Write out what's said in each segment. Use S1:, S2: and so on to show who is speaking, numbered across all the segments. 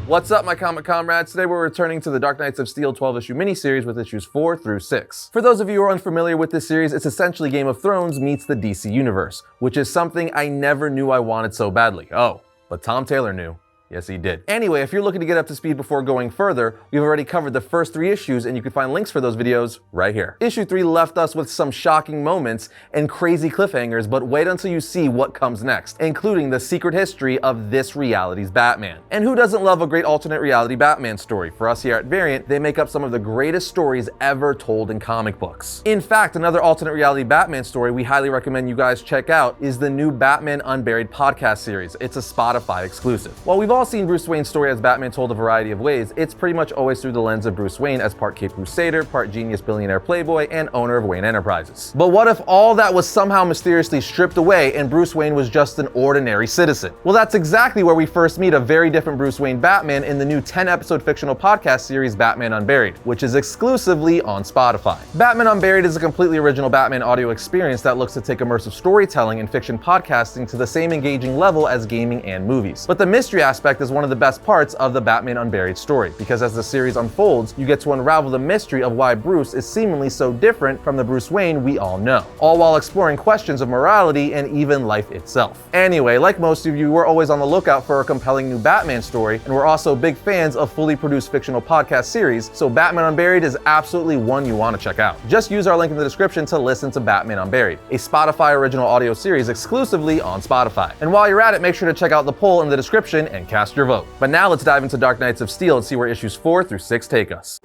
S1: What's up, my comic comrades? Today we're returning to the Dark Knights of Steel 12-issue miniseries with issues 4 through 6. For those of you who are unfamiliar with this series, it's essentially Game of Thrones meets the DC Universe, which is something I never knew I wanted so badly. Oh, but Tom Taylor knew. Yes, he did. Anyway, if you're looking to get up to speed before going further, we've already covered the first 3 issues, and you can find links for those videos right here. Issue 3 left us with some shocking moments and crazy cliffhangers, but wait until you see what comes next, including the secret history of this reality's Batman. And who doesn't love a great alternate reality Batman story? For us here at Variant, they make up some of the greatest stories ever told in comic books. In fact, another alternate reality Batman story we highly recommend you guys check out is the new Batman Unburied podcast series. It's a Spotify exclusive. While we've all seen Bruce Wayne's story as Batman told a variety of ways, it's pretty much always through the lens of Bruce Wayne as part Cape Crusader, part genius billionaire playboy, and owner of Wayne Enterprises. But what if all that was somehow mysteriously stripped away and Bruce Wayne was just an ordinary citizen? Well, that's exactly where we first meet a very different Bruce Wayne Batman in the new 10-episode fictional podcast series Batman Unburied, which is exclusively on Spotify. Batman Unburied is a completely original Batman audio experience that looks to take immersive storytelling and fiction podcasting to the same engaging level as gaming and movies. But the mystery aspect is one of the best parts of the Batman Unburied story, because as the series unfolds, you get to unravel the mystery of why Bruce is seemingly so different from the Bruce Wayne we all know, all while exploring questions of morality and even life itself. Anyway, like most of you, we're always on the lookout for a compelling new Batman story, and we're also big fans of fully produced fictional podcast series, so Batman Unburied is absolutely one you want to check out. Just use our link in the description to listen to Batman Unburied, a Spotify original audio series exclusively on Spotify. And while you're at it, make sure to check out the poll in the description and cast your vote. But now let's dive into Dark Knights of Steel and see where issues 4 through 6 take us.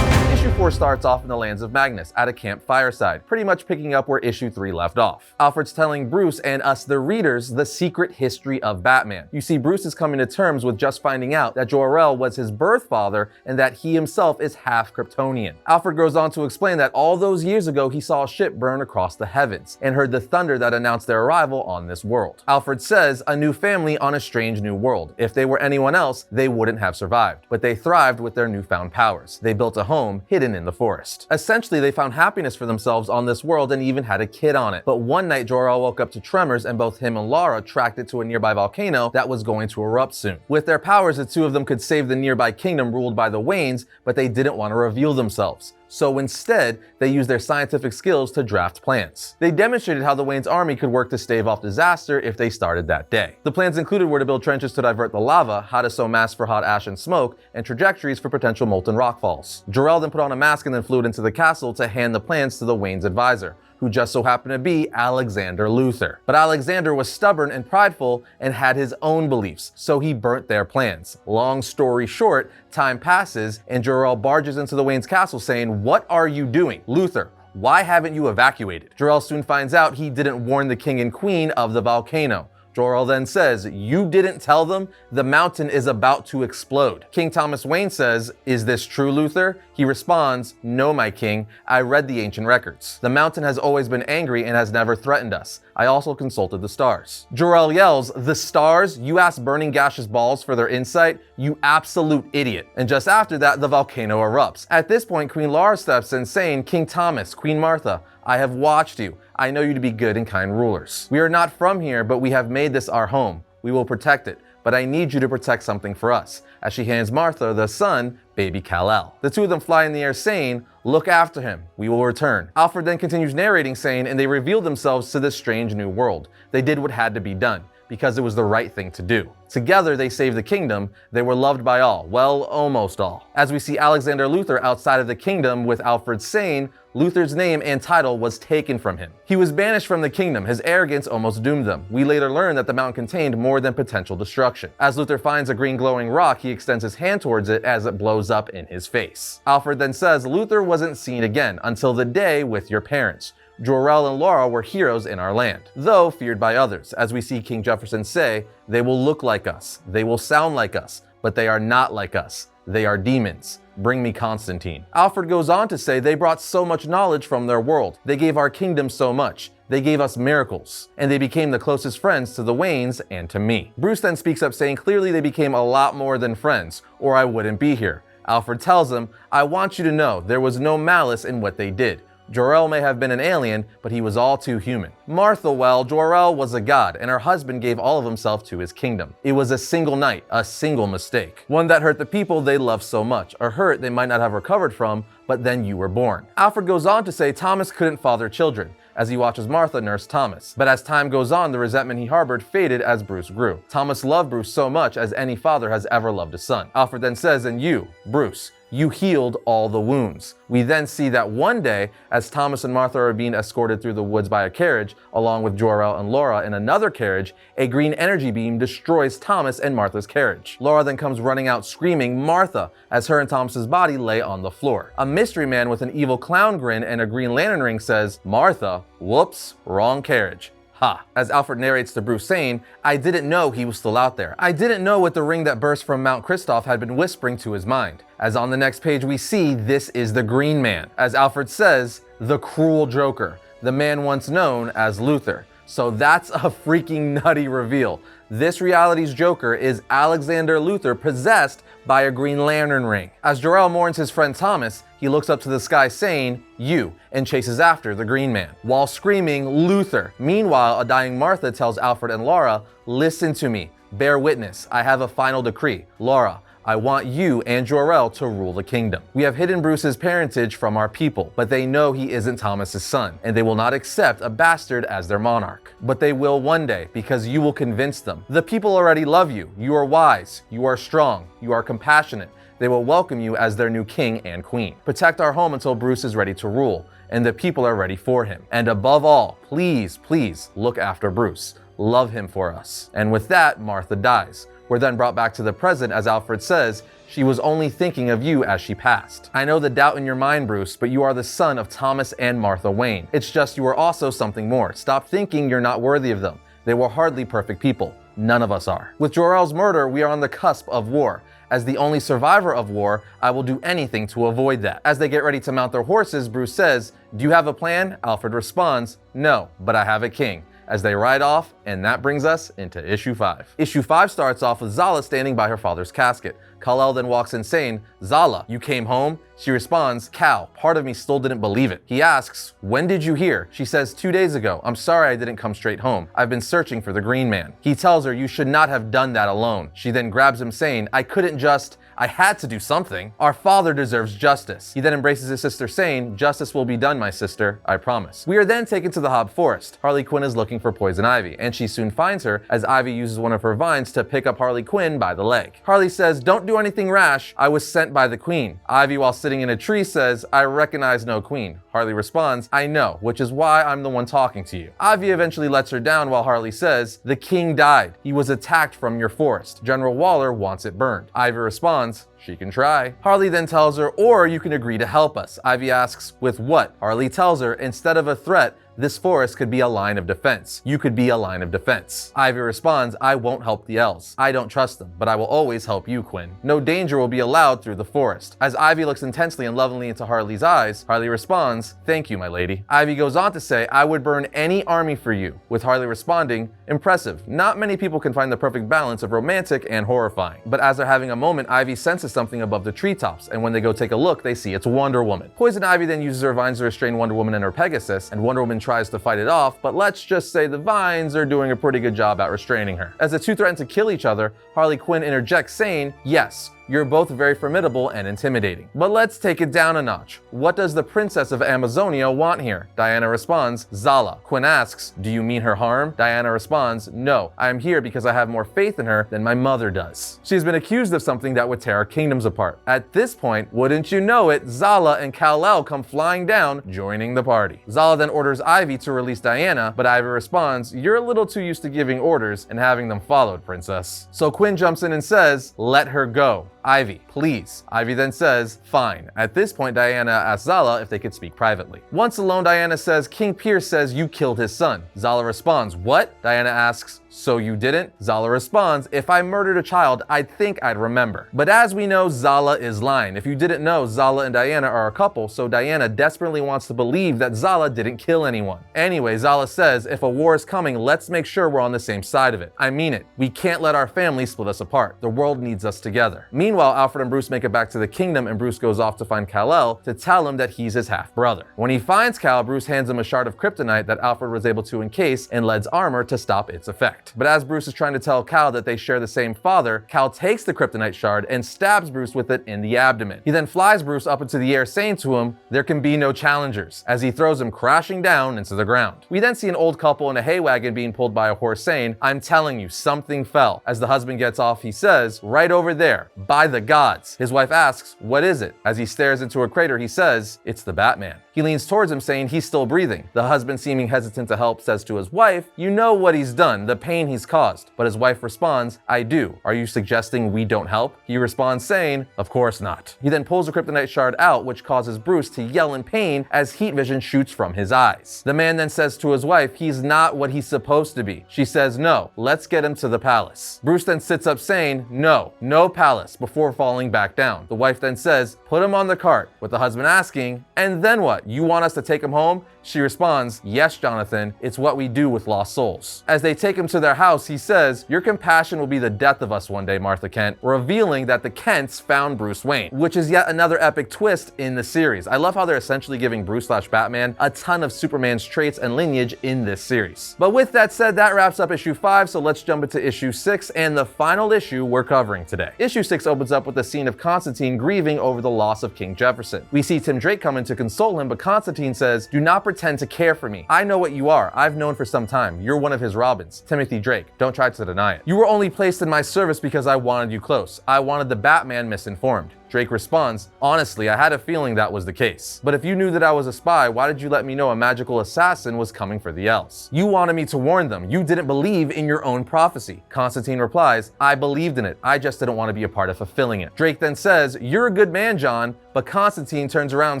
S1: Issue 4 starts off in the lands of Magnus at a camp fireside, pretty much picking up where issue 3 left off. Alfred's telling Bruce and us, the readers, the secret history of Batman. You see, Bruce is coming to terms with just finding out that Jor-El was his birth father and that he himself is half Kryptonian. Alfred goes on to explain that all those years ago he saw a ship burn across the heavens and heard the thunder that announced their arrival on this world. Alfred says, a new family on a strange new world. If they were anyone else, they wouldn't have survived, but they thrived with their newfound powers. They built a home hidden in the forest. Essentially, they found happiness for themselves on this world and even had a kid on it. But one night, Jor-El woke up to tremors and both him and Lara tracked it to a nearby volcano that was going to erupt soon. With their powers, the two of them could save the nearby kingdom ruled by the Waynes, but they didn't want to reveal themselves. So instead, they used their scientific skills to draft plans. They demonstrated how the Wayne's army could work to stave off disaster if they started that day. The plans included where to build trenches to divert the lava, how to sow masks for hot ash and smoke, and trajectories for potential molten rock falls. Jor-El then put on a mask and then flew into the castle to hand the plans to the Wayne's advisor, who just so happened to be Alexander Luthor. But Alexander was stubborn and prideful and had his own beliefs, so he burnt their plans. Long story short, time passes and Jor-El barges into the Wayne's castle saying, "What are you doing? Luthor, why haven't you evacuated?" Jor-El soon finds out he didn't warn the king and queen of the volcano. Jor-El then says, "You didn't tell them? The mountain is about to explode." King Thomas Wayne says, "Is this true, Luthor?" He responds, "No, my king. I read the ancient records. The mountain has always been angry and has never threatened us. I also consulted the stars." Jor-El yells, "The stars? You asked burning gaseous balls for their insight? You absolute idiot." And just after that, the volcano erupts. At this point, Queen Lara steps in saying, "King Thomas, Queen Martha, I have watched you. I know you to be good and kind rulers. We are not from here, but we have made this our home. We will protect it. But I need you to protect something for us," as she hands Martha the son, baby Kal-El. The two of them fly in the air saying, "Look after him. We will return." Alfred then continues narrating saying, "And they revealed themselves to this strange new world. They did what had to be done, because it was the right thing to do. Together, they saved the kingdom. They were loved by all. Well, almost all." As we see Alexander Luthor outside of the kingdom with Alfred saying, Luthor's name and title was taken from him. He was banished from the kingdom. His arrogance almost doomed them. We later learn that the mountain contained more than potential destruction. As Luthor finds a green glowing rock, he extends his hand towards it as it blows up in his face. Alfred then says Luthor wasn't seen again until the day with your parents. Jor-El and Lara were heroes in our land, though feared by others. As we see King Jefferson say, "They will look like us, they will sound like us, but they are not like us. They are demons. Bring me Constantine." Alfred goes on to say they brought so much knowledge from their world. They gave our kingdom so much. They gave us miracles. And they became the closest friends to the Waynes and to me. Bruce then speaks up saying clearly they became a lot more than friends, or I wouldn't be here. Alfred tells him, "I want you to know there was no malice in what they did. Jor-El may have been an alien, but he was all too human. Martha, well, Jor-El was a god, and her husband gave all of himself to his kingdom. It was a single night, a single mistake. One that hurt the people they loved so much, a hurt they might not have recovered from, but then you were born. Alfred goes on to say Thomas couldn't father children, as he watches Martha nurse Thomas. But as time goes on, the resentment he harbored faded as Bruce grew. Thomas loved Bruce so much as any father has ever loved a son. Alfred then says, and you, Bruce, you healed all the wounds. We then see that one day, as Thomas and Martha are being escorted through the woods by a carriage, along with Jor-El and Laura in another carriage, a green energy beam destroys Thomas and Martha's carriage. Laura then comes running out screaming, Martha, as her and Thomas's body lay on the floor. A mystery man with an evil clown grin and a Green Lantern ring says, Martha, whoops, wrong carriage. Ha. As Alfred narrates to Bruce saying, I didn't know he was still out there. I didn't know what the ring that burst from Mount Kristoff had been whispering to his mind. As on the next page we see, this is the Green Man. As Alfred says, the cruel Joker, the man once known as Luthor. So that's a freaking nutty reveal. This reality's Joker is Alexander Luthor possessed by a Green Lantern ring. As Jor-El mourns his friend Thomas, he looks up to the sky saying, you, and chases after the Green Man, while screaming, Luthor. Meanwhile, a dying Martha tells Alfred and Laura, listen to me, bear witness, I have a final decree. Laura, I want you and Jor-El to rule the kingdom. We have hidden Bruce's parentage from our people, but they know he isn't Thomas's son, and they will not accept a bastard as their monarch. But they will one day, because you will convince them. The people already love you. You are wise, you are strong, you are compassionate. They will welcome you as their new king and queen. Protect our home until Bruce is ready to rule, and the people are ready for him. And above all, please, please look after Bruce. Love him for us. And with that, Martha dies. We're then brought back to the present as Alfred says, she was only thinking of you as she passed. I know the doubt in your mind, Bruce, but you are the son of Thomas and Martha Wayne. It's just you are also something more. Stop thinking you're not worthy of them. They were hardly perfect people. None of us are. With Jor-El's murder, we are on the cusp of war. As the only survivor of war, I will do anything to avoid that. As they get ready to mount their horses, Bruce says, do you have a plan? Alfred responds, no, but I have a king. As they ride off, and that brings us into issue 5. Issue 5 starts off with Zala standing by her father's casket. Kal-El then walks in saying, Zala, you came home? She responds, Cal, part of me still didn't believe it. He asks, when did you hear? She says, 2 days ago. I'm sorry I didn't come straight home. I've been searching for the Green Man. He tells her, you should not have done that alone. She then grabs him saying, I had to do something. Our father deserves justice. He then embraces his sister saying, justice will be done, my sister, I promise. We are then taken to the Hob Forest. Harley Quinn is looking for Poison Ivy, and she soon finds her as Ivy uses one of her vines to pick up Harley Quinn by the leg. Harley says, don't do anything rash. I was sent by the queen. Ivy, while sitting in a tree, says, I recognize no queen. Harley responds, I know, which is why I'm the one talking to you. Ivy eventually lets her down while Harley says, the king died. He was attacked from your forest. General Waller wants it burned. Ivy responds, she can try. Harley then tells her, or you can agree to help us. Ivy asks, with what? Harley tells her, instead of a threat, this forest could be a line of defense. You could be a line of defense. Ivy responds, I won't help the elves. I don't trust them, but I will always help you, Quinn. No danger will be allowed through the forest. As Ivy looks intensely and lovingly into Harley's eyes, Harley responds, thank you, my lady. Ivy goes on to say, I would burn any army for you, with Harley responding, impressive. Not many people can find the perfect balance of romantic and horrifying. But as they're having a moment, Ivy senses something above the treetops, and when they go take a look, they see it's Wonder Woman. Poison Ivy then uses her vines to restrain Wonder Woman and her Pegasus, and Wonder Woman tries to fight it off, but let's just say the vines are doing a pretty good job at restraining her. As the two threaten to kill each other, Harley Quinn interjects saying, yes, you're both very formidable and intimidating. But let's take it down a notch. What does the Princess of Amazonia want here? Diana responds, Zala. Quinn asks, do you mean her harm? Diana responds, no, I am here because I have more faith in her than my mother does. She's been accused of something that would tear our kingdoms apart. At this point, wouldn't you know it, Zala and Kal-El come flying down, joining the party. Zala then orders Ivy to release Diana, but Ivy responds, you're a little too used to giving orders and having them followed, princess. So Quinn jumps in and says, let her go. Ivy, please. Ivy then says, fine. At this point, Diana asks Zala if they could speak privately. Once alone, Diana says, King Pierce says you killed his son. Zala responds, what? Diana asks, so you didn't? Zala responds, if I murdered a child, I'd think I'd remember. But as we know, Zala is lying. If you didn't know, Zala and Diana are a couple, so Diana desperately wants to believe that Zala didn't kill anyone. Anyway, Zala says, if a war is coming, let's make sure we're on the same side of it. I mean it. We can't let our family split us apart. The world needs us together. Meanwhile, Meanwhile, Alfred and Bruce make it back to the kingdom, and Bruce goes off to find Kal-El to tell him that he's his half-brother. When he finds Kal, Bruce hands him a shard of kryptonite that Alfred was able to encase in Led's armor to stop its effect. But as Bruce is trying to tell Kal that they share the same father, Kal takes the kryptonite shard and stabs Bruce with it in the abdomen. He then flies Bruce up into the air, saying to him, "There can be no challengers," as he throws him crashing down into the ground. We then see an old couple in a hay wagon being pulled by a horse saying, "I'm telling you, something fell." As the husband gets off, he says, "Right over there, by the gods." His wife asks, "What is it?" As he stares into a crater, he says, "It's the Batman." He leans towards him saying he's still breathing. The husband, seeming hesitant to help, says to his wife, "You know what he's done, the pain he's caused." But his wife responds, "I do. Are you suggesting we don't help?" He responds saying, "Of course not." He then pulls a kryptonite shard out, which causes Bruce to yell in pain as heat vision shoots from his eyes. The man then says to his wife, he's not what he's supposed to be. She says, "No, let's get him to the palace." Bruce then sits up saying, "No, no palace," before falling back down. The wife then says, "Put him on the cart," with the husband asking, "And then what? You want us to take him home?" She responds, "Yes, Jonathan, it's what we do with lost souls." As they take him to their house, he says, "Your compassion will be the death of us one day, Martha Kent," revealing that the Kents found Bruce Wayne, which is yet another epic twist in the series. I love how they're essentially giving Bruce/Batman a ton of Superman's traits and lineage in this series. But with that said, that wraps up issue 5, so let's jump into issue 6 and the final issue we're covering today. Issue 6 opens up with the scene of Constantine grieving over the loss of King Jefferson. We see Tim Drake come in to console him, but Constantine says, "Do not pretend to care for me. I know what you are. I've known for some time. You're one of his Robins, Timothy Drake. Don't try to deny it. You were only placed in my service because I wanted you close. I wanted the Batman misinformed." Drake responds, "Honestly, I had a feeling that was the case. But if you knew that I was a spy, why did you let me know a magical assassin was coming for the elves? You wanted me to warn them. You didn't believe in your own prophecy." Constantine replies, "I believed in it. I just didn't want to be a part of fulfilling it." Drake then says, "You're a good man, John," but Constantine turns around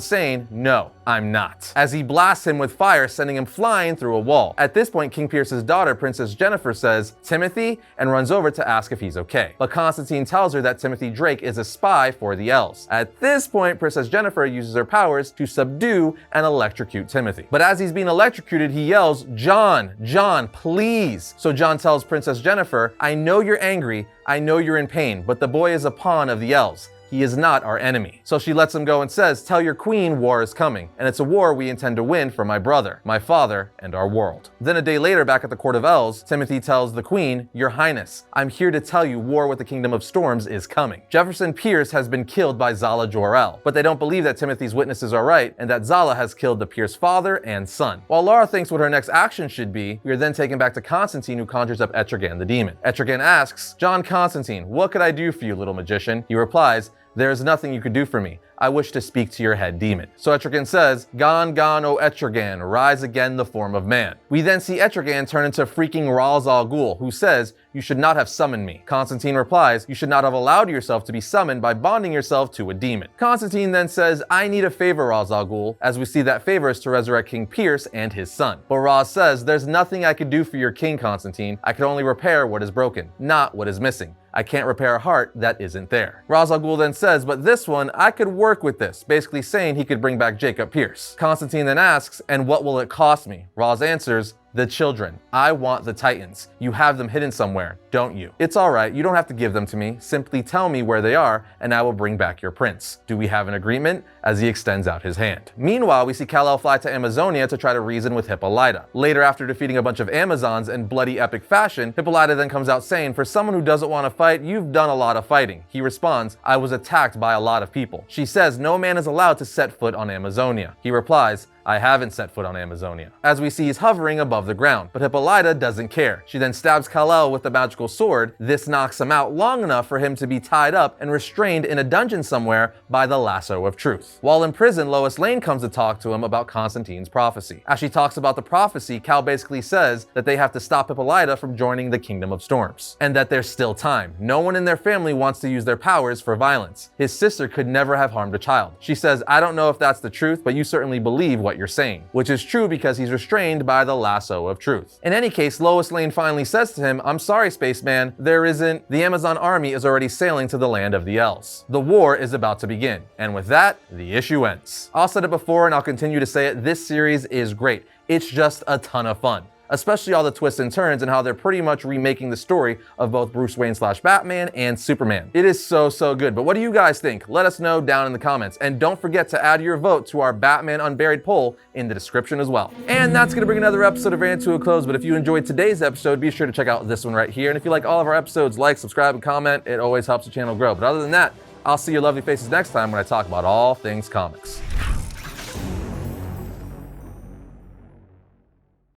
S1: saying, "No, I'm not," as he blasts him with fire, sending him flying through a wall. At this point, King Pierce's daughter, Princess Jennifer, says, "Timothy," and runs over to ask if he's okay. But Constantine tells her that Timothy Drake is a spy for the elves. At this point, Princess Jennifer uses her powers to subdue and electrocute Timothy. But as he's being electrocuted, he yells, "John, John, please." So John tells Princess Jennifer, "I know you're angry, I know you're in pain, but the boy is a pawn of the elves. He is not our enemy." So she lets him go and says, "Tell your queen war is coming, and it's a war we intend to win for my brother, my father, and our world." Then a day later, back at the Court of Elves, Timothy tells the queen, "Your Highness, I'm here to tell you war with the Kingdom of Storms is coming. Jefferson Pierce has been killed by Zala Jor-El, but they don't believe that Timothy's witnesses are right and that Zala has killed the Pierce father and son." While Laura thinks what her next action should be, we are then taken back to Constantine, who conjures up Etrigan the demon. Etrigan asks, "John Constantine, what could I do for you, little magician?" He replies, "There is nothing you could do for me. I wish to speak to your head demon." So Etrigan says, "Gone, gone, O Etrigan, rise again the form of man." We then see Etrigan turn into freaking Ra's al Ghul, who says, "You should not have summoned me." Constantine replies, "You should not have allowed yourself to be summoned by bonding yourself to a demon." Constantine then says, "I need a favor, Ra's al Ghul," as we see that favor is to resurrect King Pierce and his son. But Ra's says, "There's nothing I could do for your king, Constantine. I can only repair what is broken, not what is missing. I can't repair a heart that isn't there." Ra's al Ghul then says, "But this one, I could work with this," basically saying he could bring back Jacob Pierce. Constantine then asks, "And what will it cost me?" Ra's answers, "The children. I want the Titans. You have them hidden somewhere, don't you?" "It's all right. You don't have to give them to me. Simply tell me where they are, and I will bring back your prince. Do we have an agreement?" as he extends out his hand. Meanwhile, we see Kal-El fly to Amazonia to try to reason with Hippolyta. Later, after defeating a bunch of Amazons in bloody epic fashion, Hippolyta then comes out saying, "For someone who doesn't want to fight, you've done a lot of fighting." He responds, "I was attacked by a lot of people." She says no man is allowed to set foot on Amazonia. He replies, "I haven't set foot on Amazonia," as we see he's hovering above the ground. But Hippolyta doesn't care. She then stabs Kal-El with the magical sword. This knocks him out long enough for him to be tied up and restrained in a dungeon somewhere by the lasso of truth. While in prison, Lois Lane comes to talk to him about Constantine's prophecy. As she talks about the prophecy, Cal basically says that they have to stop Hippolyta from joining the Kingdom of Storms, and that there's still time. No one in their family wants to use their powers for violence. His sister could never have harmed a child. She says, "I don't know if that's the truth, but you certainly believe what you're saying," which is true because he's restrained by the lasso of truth. In any case, Lois Lane finally says to him, "I'm sorry, spaceman, there isn't. The Amazon army is already sailing to the land of the elves. The war is about to begin." And with that, the issue ends. I've said it before and I'll continue to say it, this series is great. It's just a ton of fun. especially all the twists and turns and how they're pretty much remaking the story of both Bruce Wayne / Batman and Superman. It is so good. But what do you guys think? Let us know down in the comments. And don't forget to add your vote to our Batman Unburied poll in the description as well. And that's going to bring another episode of Variant to a close. But if you enjoyed today's episode, be sure to check out this one right here. And if you like all of our episodes, like, subscribe, and comment. It always helps the channel grow. But other than that, I'll see your lovely faces next time when I talk about all things comics.